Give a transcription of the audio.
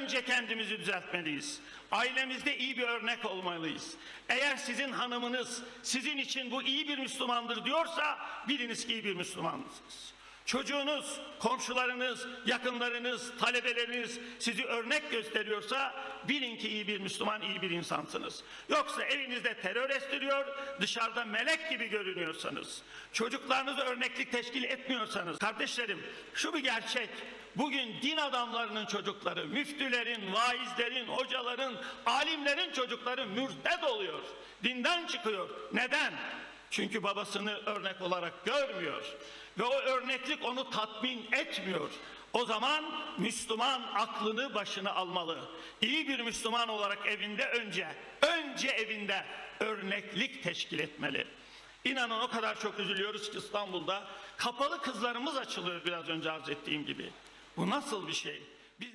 önce kendimizi düzeltmeliyiz. Ailemizde iyi bir örnek olmalıyız. Eğer sizin hanımınız sizin için bu iyi bir Müslümandır diyorsa biliniz ki iyi bir Müslümansınız. Çocuğunuz, komşularınız, yakınlarınız, talebeleriniz sizi örnek gösteriyorsa bilin ki iyi bir Müslüman, iyi bir insansınız. Yoksa evinizde terör estiriyor, dışarıda melek gibi görünüyorsanız, çocuklarınız örneklik teşkil etmiyorsanız, kardeşlerim şu bir gerçek, bugün din adamlarının çocukları, müftülerin, vaizlerin, hocaların, alimlerin çocukları mürted oluyor, dinden çıkıyor. Neden? Çünkü babasını örnek olarak görmüyor ve o örneklik onu tatmin etmiyor. O zaman Müslüman aklını başına almalı. İyi bir Müslüman olarak evinde önce evinde örneklik teşkil etmeli. İnanın o kadar çok üzülüyoruz ki İstanbul'da kapalı kızlarımız açılıyor biraz önce arz ettiğim gibi. Bu nasıl bir şey? Biz